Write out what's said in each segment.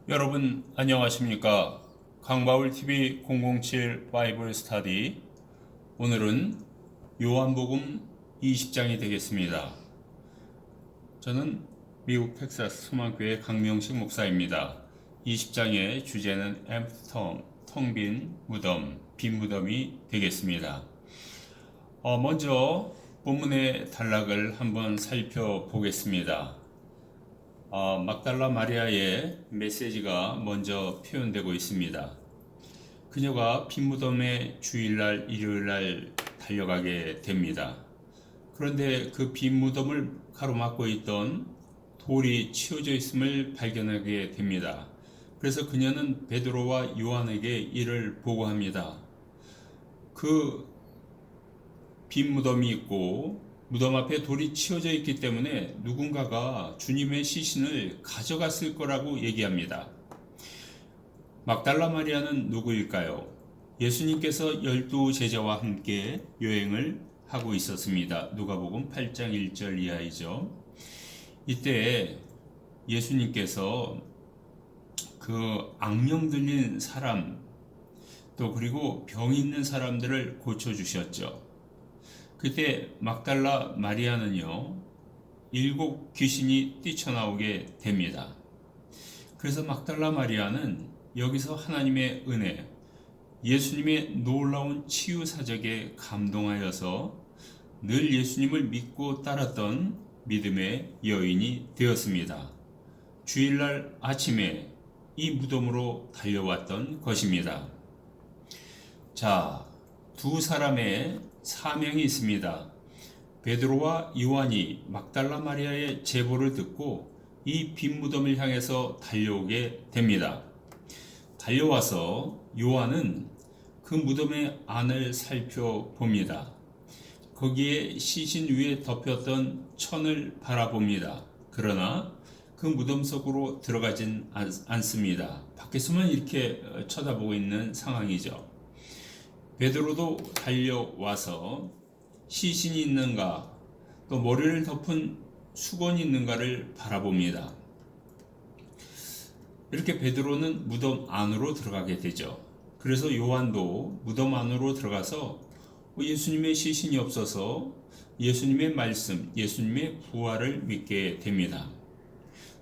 여러분 안녕하십니까? 강바울TV 007 바이블 스터디. 오늘은 요한복음 20장이 되겠습니다. 저는 미국 텍사스 소망교회 강명식 목사입니다. 20장의 주제는 엠프텀, 텅빈 무덤, 빈 무덤이 되겠습니다. 먼저 본문의 단락을 한번 살펴보겠습니다. 막달라 마리아의 메시지가 먼저 표현되고 있습니다. 그녀가 빈 무덤에 주일날, 일요일날 달려가게 됩니다. 그런데 그 빈 무덤을 가로막고 있던 돌이 치워져 있음을 발견하게 됩니다. 그래서 그녀는 베드로와 요한에게 이를 보고합니다. 그 빈 무덤이 있고 무덤 앞에 돌이 치워져 있기 때문에 누군가가 주님의 시신을 가져갔을 거라고 얘기합니다. 막달라 마리아는 누구일까요? 예수님께서 12제자와 함께 여행을 하고 있었습니다. 누가복음 8장 1절 이하이죠. 이때 예수님께서 그 악령 들린 사람 또 그리고 병이 있는 사람들을 고쳐주셨죠. 그때 막달라 마리아는요, 7 귀신이 뛰쳐나오게 됩니다. 그래서 막달라 마리아는 여기서 하나님의 은혜, 예수님의 놀라운 치유 사적에 감동하여서 늘 예수님을 믿고 따랐던 믿음의 여인이 되었습니다. 주일날 아침에 이 무덤으로 달려왔던 것입니다. 자, 두 사람의 사명이 있습니다. 베드로와 요한이 막달라 마리아의 제보를 듣고 이 빈 무덤을 향해서 달려오게 됩니다. 달려와서 요한은 그 무덤의 안을 살펴봅니다. 거기에 시신 위에 덮였던 천을 바라봅니다. 그러나 그 무덤 속으로 들어가진 않습니다. 밖에서만 이렇게 쳐다보고 있는 상황이죠. 베드로도 달려와서 시신이 있는가, 또 머리를 덮은 수건이 있는가를 바라봅니다. 이렇게 베드로는 무덤 안으로 들어가게 되죠. 그래서 요한도 무덤 안으로 들어가서 예수님의 시신이 없어서 예수님의 말씀, 예수님의 부활을 믿게 됩니다.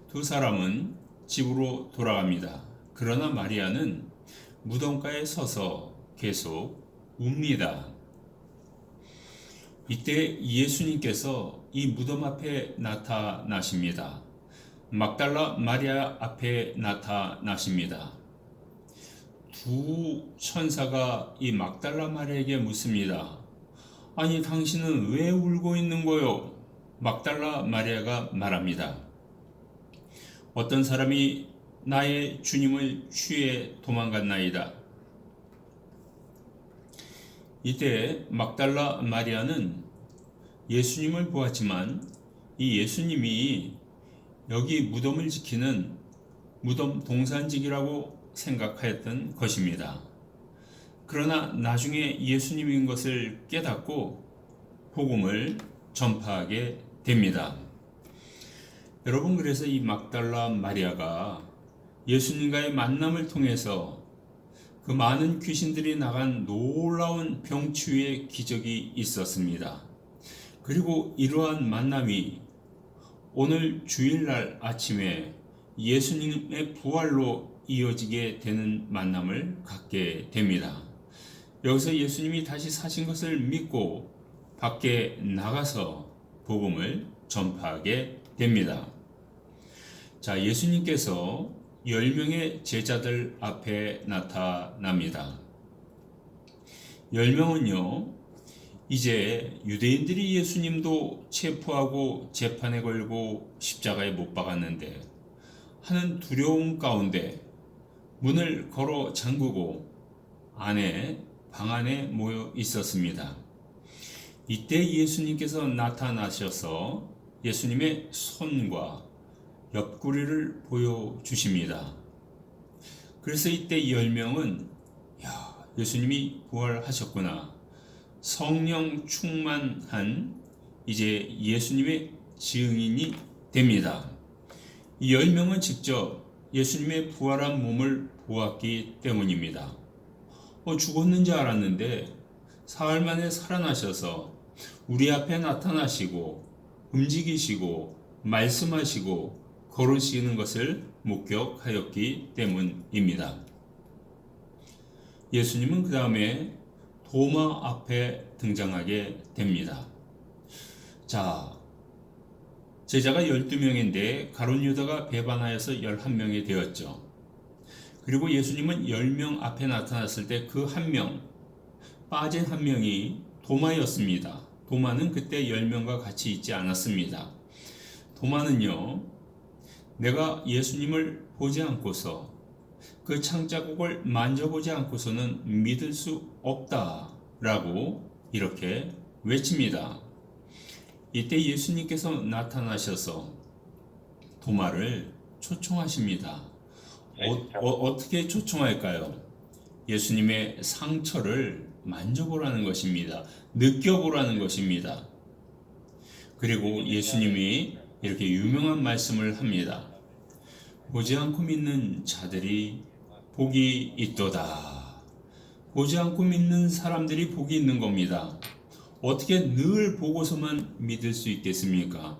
두 사람은 집으로 돌아갑니다. 그러나 마리아는 무덤가에 서서 계속 웁니다. 이때 예수님께서 이 무덤 앞에 나타나십니다. 막달라 마리아 앞에 나타나십니다. 두 천사가 이 막달라 마리아에게 묻습니다. 아니, 당신은 왜 울고 있는 거요? 막달라 마리아가 말합니다. 어떤 사람이 나의 주님을 취해 도망갔나이다. 이때 막달라 마리아는 예수님을 보았지만 이 예수님이 여기 무덤을 지키는 무덤 동산직이라고 생각하였던 것입니다. 그러나 나중에 예수님인 것을 깨닫고 복음을 전파하게 됩니다. 여러분, 그래서 이 막달라 마리아가 예수님과의 만남을 통해서 그 많은 귀신들이 나간 놀라운 병치유의 기적이 있었습니다. 그리고 이러한 만남이 오늘 주일날 아침에 예수님의 부활로 이어지게 되는 만남을 갖게 됩니다. 여기서 예수님이 다시 사신 것을 믿고 밖에 나가서 복음을 전파하게 됩니다. 자, 예수님께서 10명의 제자들 앞에 나타납니다. 10명은요, 이제 유대인들이 예수님도 체포하고 재판에 걸고 십자가에 못 박았는데 하는 두려움 가운데 문을 걸어 잠그고 방 안에 모여 있었습니다. 이때 예수님께서 나타나셔서 예수님의 손과 옆구리를 보여주십니다. 그래서 이때 10명은 예수님이 부활하셨구나, 성령 충만한 이제 예수님의 증인이 됩니다. 이 10명은 직접 예수님의 부활한 몸을 보았기 때문입니다. 죽었는지 알았는데 사흘 만에 살아나셔서 우리 앞에 나타나시고 움직이시고 말씀하시고 걸으시는 것을 목격하였기 때문입니다. 예수님은 그 다음에 도마 앞에 등장하게 됩니다. 자, 제자가 12명인데 가룟 유다가 배반하여서 11명이 되었죠. 그리고 예수님은 10명 앞에 나타났을 때 그 한 명, 빠진 한 명이 도마였습니다. 도마는 그때 10명과 같이 있지 않았습니다. 도마는요, 내가 예수님을 보지 않고서 그 창자국을 만져보지 않고서는 믿을 수 없다라고 이렇게 외칩니다. 이때 예수님께서 나타나셔서 도마를 초청하십니다. 어떻게 초청할까요? 예수님의 상처를 만져보라는 것입니다. 느껴보라는 것입니다. 그리고 예수님이 이렇게 유명한 말씀을 합니다. 보지 않고 믿는 자들이 복이 있도다. 보지 않고 믿는 사람들이 복이 있는 겁니다. 어떻게 늘 보고서만 믿을 수 있겠습니까?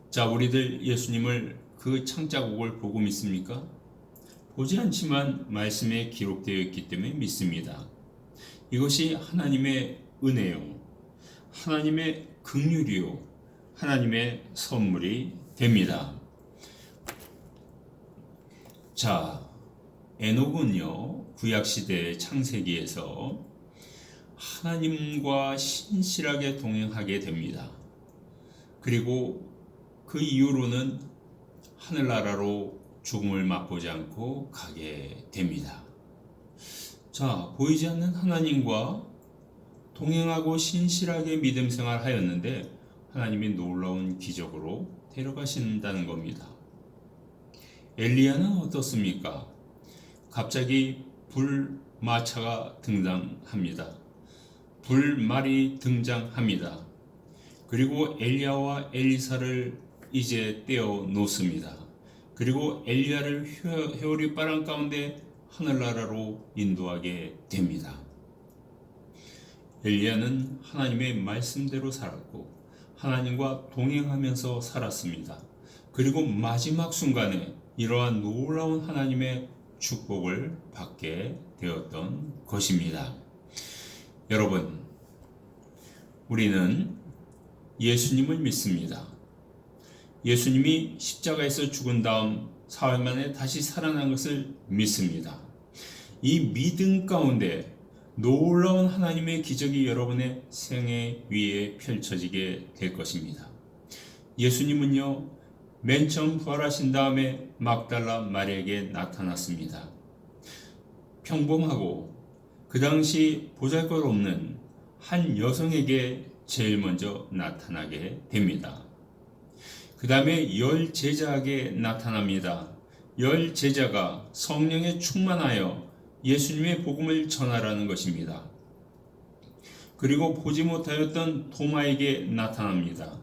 자, 우리들 예수님을 그 창자국을 보고 믿습니까? 보지 않지만 말씀에 기록되어 있기 때문에 믿습니다. 이것이 하나님의 은혜요, 하나님의 긍휼이요, 하나님의 선물이 됩니다. 자, 에녹은요, 구약시대의 창세기에서 하나님과 신실하게 동행하게 됩니다. 그리고 그 이후로는 하늘나라로 죽음을 맛보지 않고 가게 됩니다. 자, 보이지 않는 하나님과 동행하고 신실하게 믿음 생활하였는데 하나님이 놀라운 기적으로 데려가신다는 겁니다. 엘리야는 어떻습니까? 갑자기 불마차가 등장합니다. 불말이 등장합니다. 그리고 엘리야와 엘리사를 이제 떼어 놓습니다. 그리고 엘리야를 회오리 바람 가운데 하늘나라로 인도하게 됩니다. 엘리야는 하나님의 말씀대로 살았고 하나님과 동행하면서 살았습니다. 그리고 마지막 순간에 이러한 놀라운 하나님의 축복을 받게 되었던 것입니다. 여러분, 우리는 예수님을 믿습니다. 예수님이 십자가에서 죽은 다음 사흘 만에 다시 살아난 것을 믿습니다. 이 믿음 가운데 놀라운 하나님의 기적이 여러분의 생애 위에 펼쳐지게 될 것입니다. 예수님은요, 맨 처음 부활하신 다음에 막달라 마리아에게 나타났습니다. 평범하고 그 당시 보잘것없는 한 여성에게 제일 먼저 나타나게 됩니다. 그 다음에 10 제자에게 나타납니다. 10 제자가 성령에 충만하여 예수님의 복음을 전하라는 것입니다. 그리고 보지 못하였던 도마에게 나타납니다.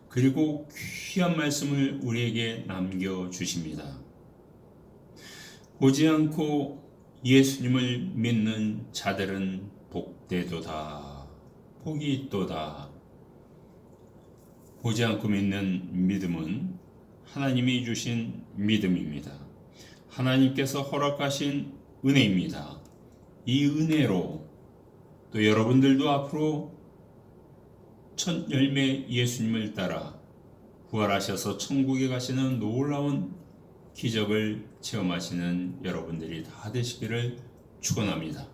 그리고 귀한 말씀을 우리에게 남겨주십니다. 보지 않고 예수님을 믿는 자들은 복되도다. 복이 있도다. 보지 않고 믿는 믿음은 하나님이 주신 믿음입니다. 하나님께서 허락하신 은혜입니다. 이 은혜로 또 여러분들도 앞으로 첫 열매 예수님을 따라 부활하셔서 천국에 가시는 놀라운 기적을 체험하시는 여러분들이 다 되시기를 축원합니다.